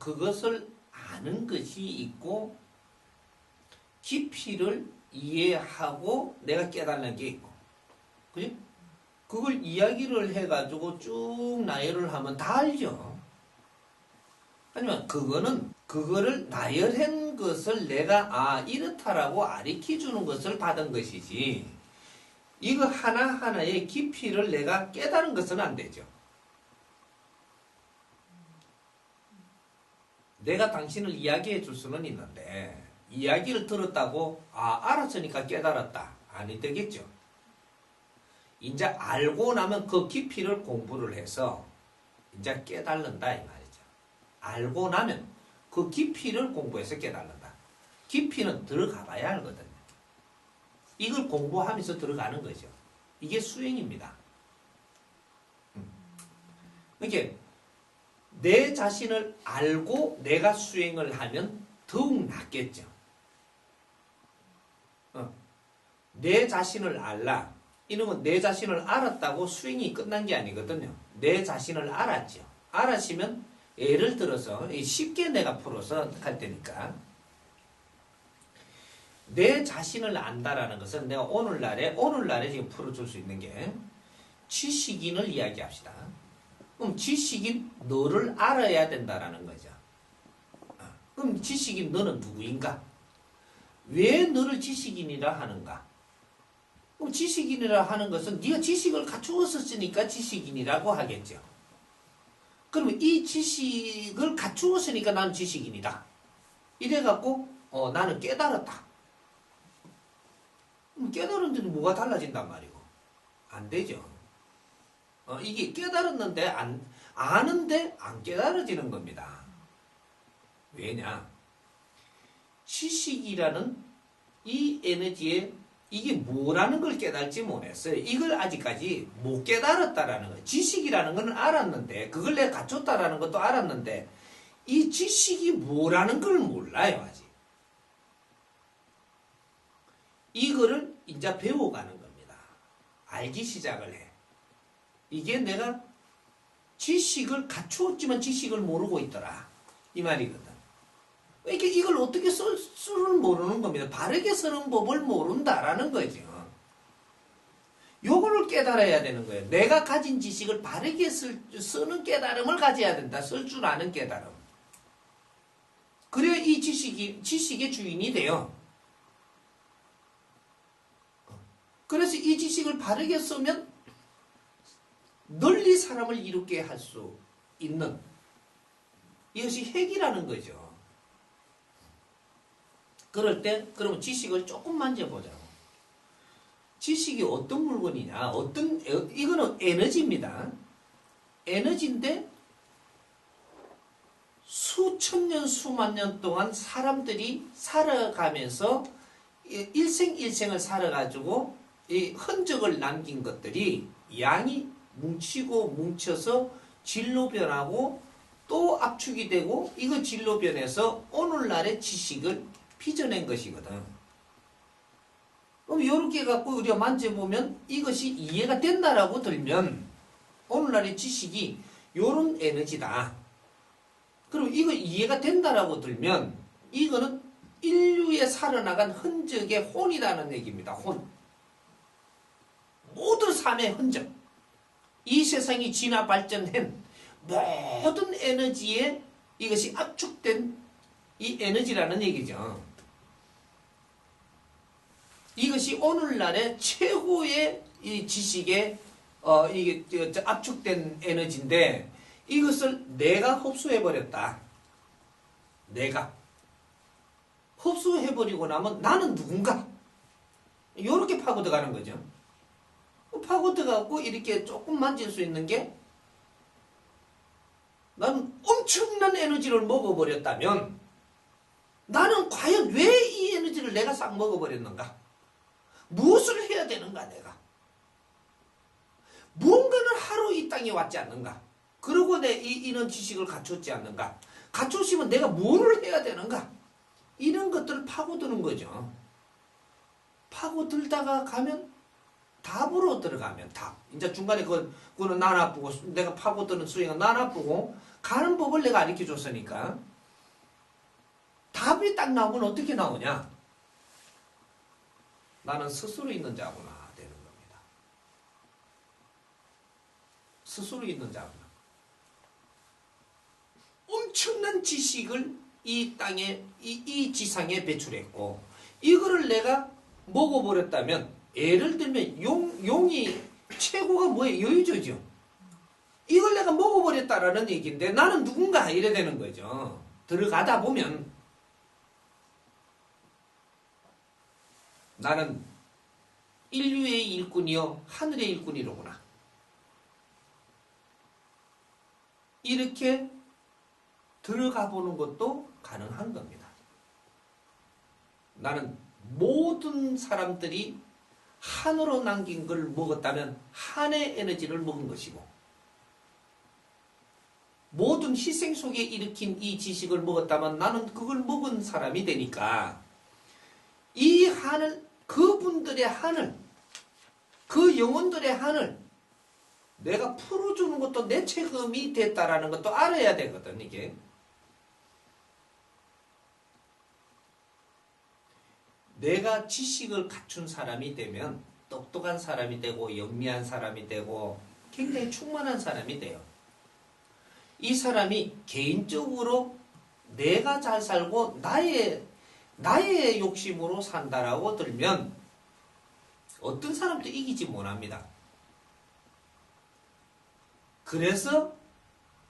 그것을 아는 것이 있고 깊이를 이해하고 내가 깨달는 게 있고, 그지? 그걸 이야기를 해가지고 쭉 나열을 하면 다 알죠. 하지만 그거를 나열한 것을 내가 이렇다라고 가르쳐 주는 것을 받은 것이지, 이거 하나하나의 깊이를 내가 깨달은 것은 안 되죠. 내가 당신을 이야기해 줄 수는 있는데, 이야기를 들었다고 알았으니까 깨달았다, 아니 되겠죠. 이제 알고 나면 그 깊이를 공부를 해서 이제 깨달는다 이 말이죠. 알고 나면 그 깊이를 공부해서 깨달는다. 깊이는 들어가 봐야 알거든요. 이걸 공부하면서 들어가는 거죠. 이게 수행입니다. 이렇게 내 자신을 알고 내가 수행을 하면 더욱 낫겠죠. 내 자신을 알라. 이놈은 내 자신을 알았다고 수행이 끝난 게 아니거든요. 내 자신을 알았죠. 알았으면 예를 들어서 쉽게 내가 풀어서 할 테니까, 내 자신을 안다라는 것은 내가 오늘날에 지금 풀어줄 수 있는 게 지식인을 이야기합시다. 그럼 지식인 너를 알아야 된다라는 거죠. 그럼 지식인 너는 누구인가? 왜 너를 지식인이라 하는가? 그럼 지식인이라 하는 것은 네가 지식을 갖추었으니까 지식인이라고 하겠죠. 그러면 이 지식을 갖추었으니까 나는 지식인이다. 이래갖고 나는 깨달았다. 깨달은데도 뭐가 달라진단 말이고. 안 되죠. 이게 깨달았는데 아는데 안 깨달아지는 겁니다. 왜냐? 지식이라는 이 에너지에 이게 뭐라는 걸 깨달지 못했어요. 이걸 아직까지 못 깨달았다라는 거예요. 지식이라는 건 알았는데, 그걸 내가 갖췄다라는 것도 알았는데, 이 지식이 뭐라는 걸 몰라요, 아직. 이거를 이제 배워가는 겁니다. 알기 시작을 해. 이게 내가 지식을 갖추었지만 지식을 모르고 있더라, 이 말이거든. 이렇게 이걸 어떻게 쓸 줄 모르는 겁니다. 바르게 쓰는 법을 모른다라는 거죠. 요거를 깨달아야 되는 거예요. 내가 가진 지식을 바르게 쓰는 깨달음을 가져야 된다. 쓸 줄 아는 깨달음. 그래야 이 지식의 주인이 돼요. 그래서 이 지식을 바르게 쓰면 널리 사람을 이롭게 할 수 있는, 이것이 핵이라는 거죠. 그럴 때 그러면 지식을 조금 만져보자고. 지식이 어떤 물건이냐, 이거는 에너지입니다. 에너지인데 수천 년 수만 년 동안 사람들이 살아가면서 일생을 살아가지고 이 흔적을 남긴 것들이 양이 뭉치고 뭉쳐서 질로 변하고 또 압축이 되고, 이거 질로 변해서 오늘날의 지식을 빚어낸 것이거든. 그럼 이렇게 갖고 우리가 만져보면 이것이 이해가 된다라고 들면 오늘날의 지식이 요런 에너지다. 그럼 이거 이해가 된다라고 들면 이거는 인류에 살아나간 흔적의 혼이라는 얘기입니다. 혼. 모든 삶의 흔적. 이 세상이 진화 발전한 모든 에너지에 이것이 압축된 이 에너지라는 얘기죠. 이것이 오늘날의 최고의 이 지식의 이게 압축된 에너지인데, 이것을 내가 흡수해버렸다. 내가 흡수해버리고 나면 나는 누군가? 이렇게 파고들어가는 거죠. 파고들어가고 이렇게 조금 만질 수 있는 게, 나는 엄청난 에너지를 먹어버렸다면 나는 과연 왜 이 에너지를 내가 싹 먹어버렸는가? 무엇을 해야 되는가 내가? 뭔가는 하루 이 땅에 왔지 않는가? 그러고 이런 지식을 갖췄지 않는가? 갖췄으면 내가 뭐를 해야 되는가? 이런 것들을 파고드는 거죠. 파고들다가 가면 답으로 들어가면 답. 이제 중간에 그거는 난 아프고, 내가 파고드는 수행은 난 아프고 가는 법을 내가 가르쳐 줬으니까 딱 나오면 어떻게 나오냐? 나는 스스로 있는 자구나 되는 겁니다. 스스로 있는 자구나. 엄청난 지식을 이 땅에, 이 지상에 배출했고, 이거를 내가 먹어버렸다면, 예를 들면, 용이 최고가 뭐예요? 여유조죠. 이걸 내가 먹어버렸다라는 얘기인데, 나는 누군가? 이래 되는 거죠. 들어가다 보면, 나는 인류의 일꾼이요, 하늘의 일꾼이로구나. 이렇게 들어가 보는 것도 가능한 겁니다. 나는 모든 사람들이 한으로 남긴 걸 먹었다면 한의 에너지를 먹은 것이고, 모든 희생 속에 일으킨 이 지식을 먹었다면 나는 그걸 먹은 사람이 되니까, 이 한을, 그분들의 한을, 그 영혼들의 한을 내가 풀어주는 것도 내 책임이 됐다라는 것도 알아야 되거든, 이게. 내가 지식을 갖춘 사람이 되면 똑똑한 사람이 되고 영리한 사람이 되고 굉장히 충만한 사람이 돼요. 이 사람이 개인적으로 내가 잘 살고 나의 욕심으로 산다라고 들면 어떤 사람도 이기지 못합니다. 그래서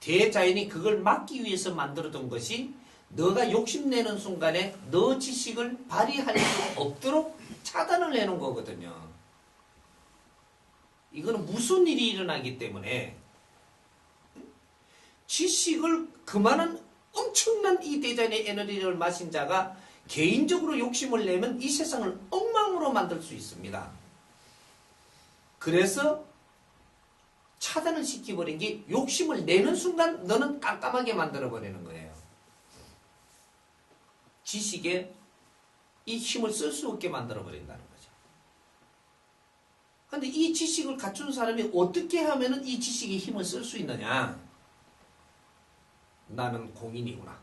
대자연이 그걸 막기 위해서 만들어둔 것이 너가 욕심내는 순간에 너 지식을 발휘할 수 없도록 차단을 해놓은 거거든요. 이거는 무슨 일이 일어나기 때문에 지식을 그만한 엄청난 이 대자연의 에너지를 마신 자가 개인적으로 욕심을 내면 이 세상을 엉망으로 만들 수 있습니다. 그래서 차단을 시켜버린 게 욕심을 내는 순간 너는 깜깜하게 만들어버리는 거예요. 지식에 이 힘을 쓸 수 없게 만들어버린다는 거죠. 그런데 이 지식을 갖춘 사람이 어떻게 하면 이 지식의 힘을 쓸 수 있느냐? 나는 공인이구나.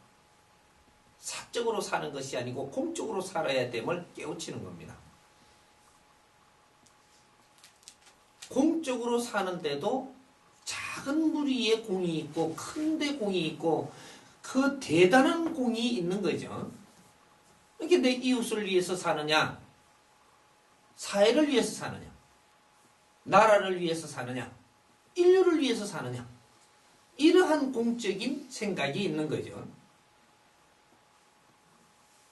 사적으로 사는 것이 아니고 공적으로 살아야 됨을 깨우치는 겁니다. 공적으로 사는데도 작은 무리에 공이 있고 큰데 공이 있고 그 대단한 공이 있는 거죠. 이렇게 내 이웃을 위해서 사느냐, 사회를 위해서 사느냐, 나라를 위해서 사느냐, 인류를 위해서 사느냐, 이러한 공적인 생각이 있는 거죠.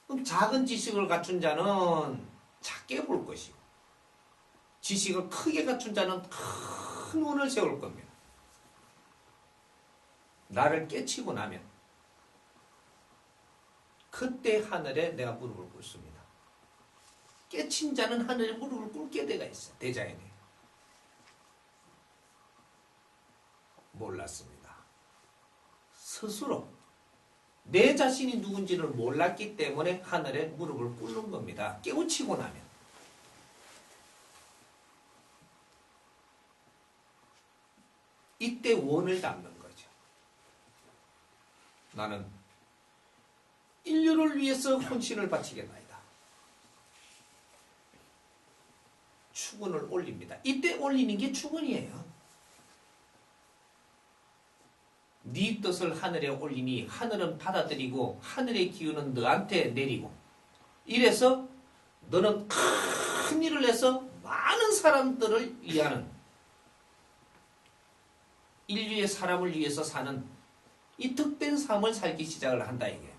그럼 작은 지식을 갖춘 자는 작게 볼 것이고, 지식을 크게 갖춘 자는 큰 운을 세울 겁니다. 나를 깨치고 나면 그때 하늘에 내가 무릎을 꿇습니다. 깨친 자는 하늘에 무릎을 꿇게 돼가 있어. 대자연에. 몰랐습니다. 스스로 내 자신이 누군지를 몰랐기 때문에 하늘에 무릎을 꿇는 겁니다. 깨우치고 나면. 이때 원을 담는 거죠. 나는 인류를 위해서 헌신을 바치겠나이다. 축원을 올립니다. 이때 올리는 게 축원이에요. 네 뜻을 하늘에 올리니 하늘은 받아들이고 하늘의 기운은 너한테 내리고, 이래서 너는 큰 일을 해서 많은 사람들을 위하는, 인류의 사람을 위해서 사는 이 득된 삶을 살기 시작을 한다 이게.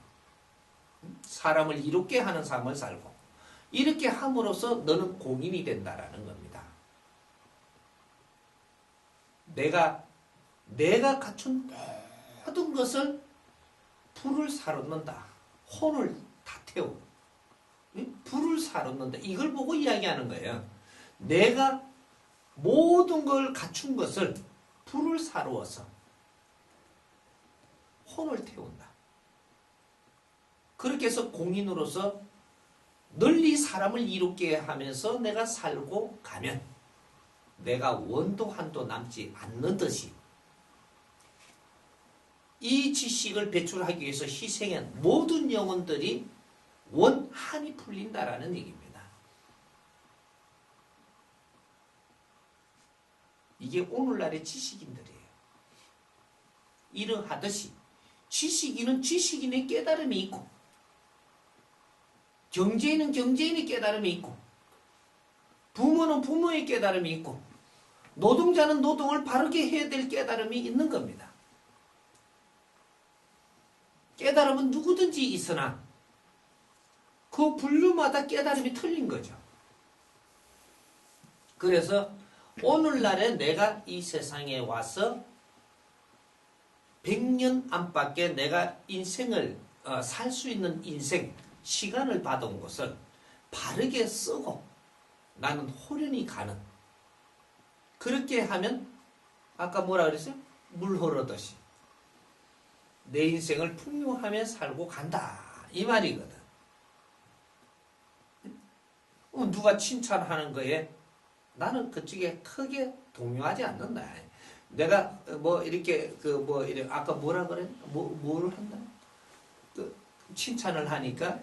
사람을 이롭게 하는 삶을 살고, 이렇게 함으로써 너는 공인이 된다라는 겁니다. 내가 갖춘 모든 것을 불을 사놓는다. 혼을 다 태우고 불을 사놓는다. 이걸 보고 이야기하는 거예요. 내가 모든 걸 갖춘 것을 불을 사루어서 혼을 태운다. 그렇게 해서 공인으로서 널리 사람을 이롭게 하면서 내가 살고 가면 내가 원도 한도 남지 않는 듯이 이 지식을 배출하기 위해서 희생한 모든 영혼들이 원한이 풀린다라는 얘기입니다. 이게 오늘날의 지식인들이에요. 이러하듯이 지식인은 지식인의 깨달음이 있고 경제인은 경제인의 깨달음이 있고 부모는 부모의 깨달음이 있고 노동자는 노동을 바르게 해야 될 깨달음이 있는 겁니다. 깨달음은 누구든지 있으나 그 분류마다 깨달음이 틀린 거죠. 그래서 오늘날에 내가 이 세상에 와서 100년 안팎에 내가 인생을 살 수 있는 인생 시간을 받은 것을 바르게 쓰고 나는 호련히 가는 그렇게 하면 아까 뭐라 그랬어요? 물 흐르듯이 내 인생을 풍요하며 살고 간다 이 말이거든. 누가 칭찬하는 거에 나는 그쪽에 크게 동요하지 않는다. 내가 뭐 이렇게 이렇게 아까 뭐라 그래? 뭐를 한다? 칭찬을 하니까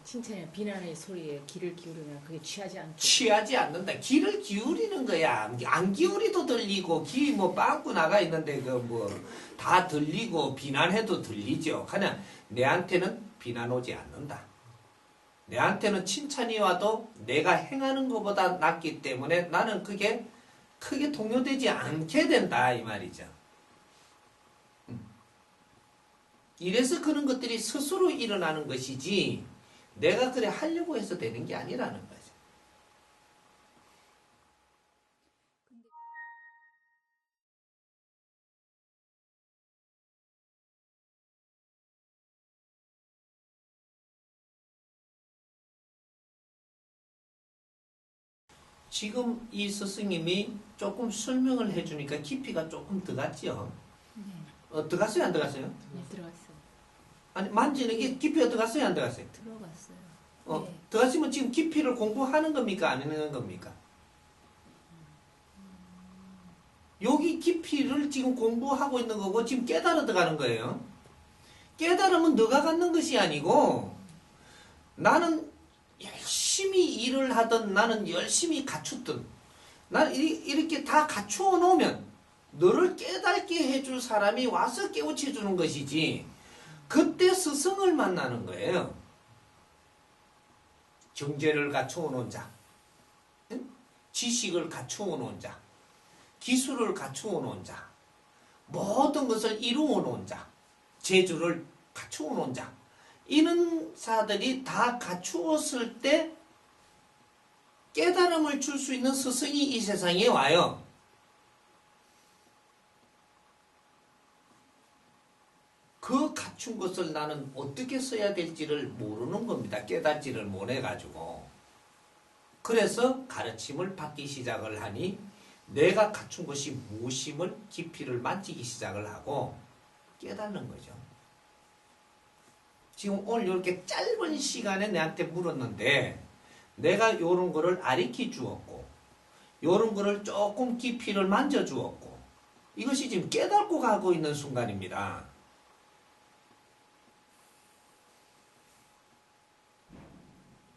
칭찬이나 비난의 소리에 귀를 기울이면 그게 취하지 않는다. 귀를 기울이는 거야. 안 기울이도 들리고 귀 빵꾸 나가 있는데 다 들리고 비난해도 들리죠. 그냥 내한테는 비난 오지 않는다. 내한테는 칭찬이 와도 내가 행하는 것보다 낫기 때문에 나는 그게 크게 동요되지 않게 된다 이 말이죠. 이래서 그런 것들이 스스로 일어나는 것이지 내가 그래 하려고 해서 되는 게 아니라는 거죠. 지금 이 스승님이 조금 설명을 해주니까 깊이가 조금 들어갔죠? 네. 들어갔어요? 안 들어갔어요? 네, 들어갔어요. 아니, 만지는 게 깊이가 들어갔어요? 안 들어갔어요? 들어갔어요. 네. 들어갔으면 지금 깊이를 공부하는 겁니까? 안 하는 겁니까? 여기 깊이를 지금 공부하고 있는 거고 지금 깨달아 들어가는 거예요. 깨달음은 너가 갖는 것이 아니고 나는 열심히 일을 하든 나는 열심히 갖췄든 나는 이렇게 다 갖추어 놓으면 너를 깨닫게 해줄 사람이 와서 깨우쳐 주는 것이지 그때 스승을 만나는 거예요. 경제를 갖추어 놓은 자, 지식을 갖추어 놓은 자, 기술을 갖추어 놓은 자, 모든 것을 이루어 놓은 자, 재주를 갖추어 놓은 자, 이런 사들이 다 갖추었을 때 깨달음을 줄 수 있는 스승이 이 세상에 와요. 그 갖춘 것을 나는 어떻게 써야 될지를 모르는 겁니다. 깨닫지를 못해가지고. 그래서 가르침을 받기 시작을 하니 내가 갖춘 것이 무엇임을 깊이를 만지기 시작을 하고 깨닫는 거죠. 지금 오늘 이렇게 짧은 시간에 내한테 물었는데 내가 요런 거를 가르쳐 주었고 요런 거를 조금 깊이를 만져 주었고 이것이 지금 깨닫고 가고 있는 순간입니다.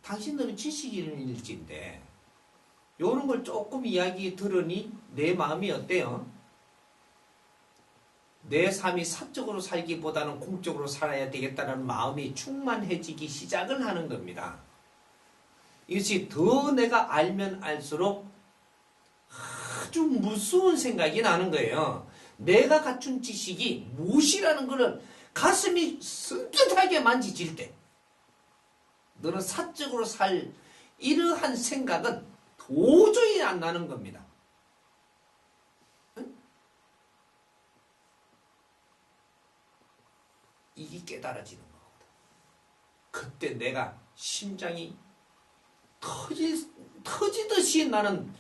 당신들은 지식인일지인데 요런 걸 조금 이야기 들으니 내 마음이 어때요? 내 삶이 사적으로 살기보다는 공적으로 살아야 되겠다는 마음이 충만해지기 시작을 하는 겁니다. 이것이 더 내가 알면 알수록 아주 무서운 생각이 나는 거예요. 내가 갖춘 지식이 무엇이라는 것을 가슴이 섬뜩하게 만지질 때 너는 사적으로 살 이러한 생각은 도저히 안 나는 겁니다. 응? 이게 깨달아지는 거거든. 그때 내가 심장이 터지듯이 나는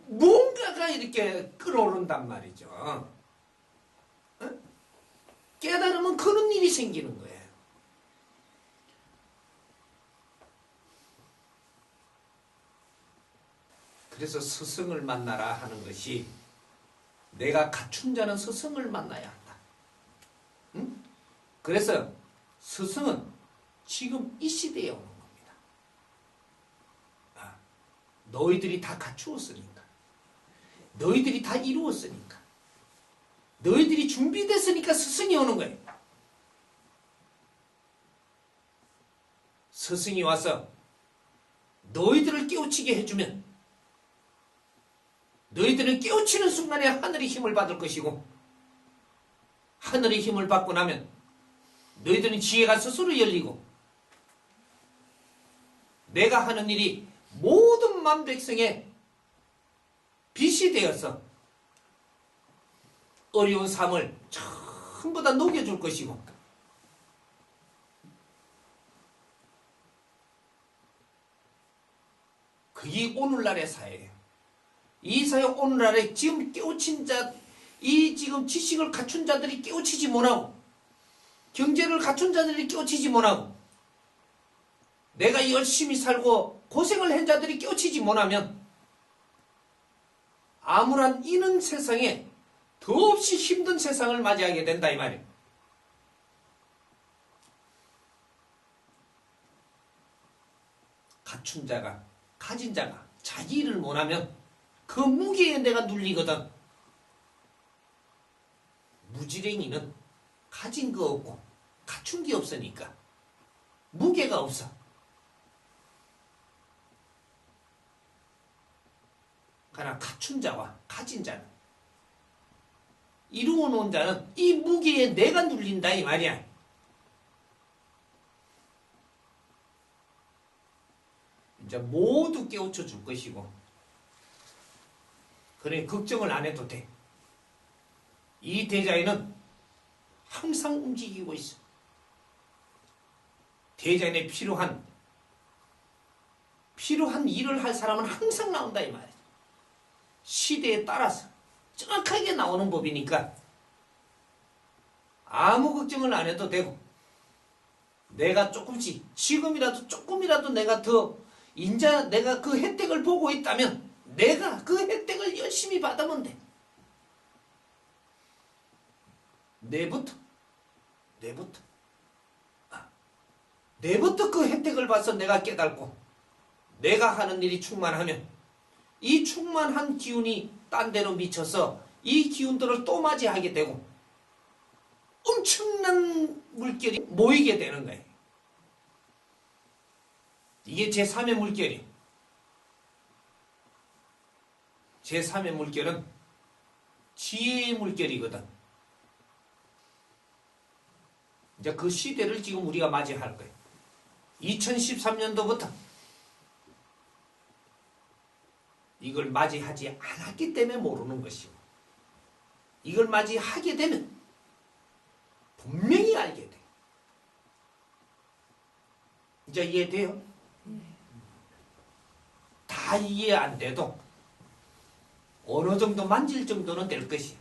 뭔가가 이렇게 끓어오른단 말이죠. 응? 깨달으면 그런 일이 생기는 거예요. 그래서 스승을 만나라 하는 것이 내가 갖춘 자는 스승을 만나야 한다. 응? 그래서 스승은 지금 이 시대에 오는 겁니다. 너희들이 다 갖추었으니까. 너희들이 다 이루었으니까. 너희들이 준비됐으니까 스승이 오는 거예요. 스승이 와서 너희들을 깨우치게 해주면 너희들은 깨우치는 순간에 하늘의 힘을 받을 것이고 하늘의 힘을 받고 나면 너희들은 지혜가 스스로 열리고 내가 하는 일이 모든 만백성의 빛이 되어서 어려운 삶을 전부 다 녹여줄 것이고 그게 오늘날의 사회예요. 이 사회 오늘날에 지금 깨우친 자, 이 지금 지식을 갖춘 자들이 깨우치지 못하고 경제를 갖춘 자들이 깨우치지 못하고 내가 열심히 살고 고생을 한 자들이 깨우치지 못하면 아무런 이는 세상에 더없이 힘든 세상을 맞이하게 된다 이 말이에요. 갖춘 자가 가진 자가 자기 일을 못하면 그 무게에 내가 눌리거든. 무지랭이는 가진 거 없고 갖춘 게 없으니까 무게가 없어. 그러나 갖춘 자와 가진 자는 이루어 놓은 자는 이 무게에 내가 눌린다 이 말이야. 이제 모두 깨우쳐 줄 것이고 그래 걱정을 안 해도 돼. 이 대자연은 항상 움직이고 있어. 대자연에 필요한 일을 할 사람은 항상 나온다 이 말이야. 시대에 따라서 정확하게 나오는 법이니까 아무 걱정을 안 해도 되고 내가 조금씩 지금이라도 조금이라도 내가 더 인자 내가 그 혜택을 보고 있다면 내가 그 혜택을 열심히 받으면 돼. 내부터 그 혜택을 봐서 내가 깨닫고 내가 하는 일이 충만하면 이 충만한 기운이 딴 데로 미쳐서 이 기운들을 또 맞이하게 되고 엄청난 물결이 모이게 되는 거예요. 이게 제3의 물결이에요. 제3의 물결은 지혜의 물결이거든. 이제 그 시대를 지금 우리가 맞이할 거예요. 2013년도부터 이걸 맞이하지 않았기 때문에 모르는 것이고 이걸 맞이하게 되면 분명히 알게 돼. 이제 이해돼요? 다 이해 안 돼도 어느 정도 만질 정도는 될 것이야.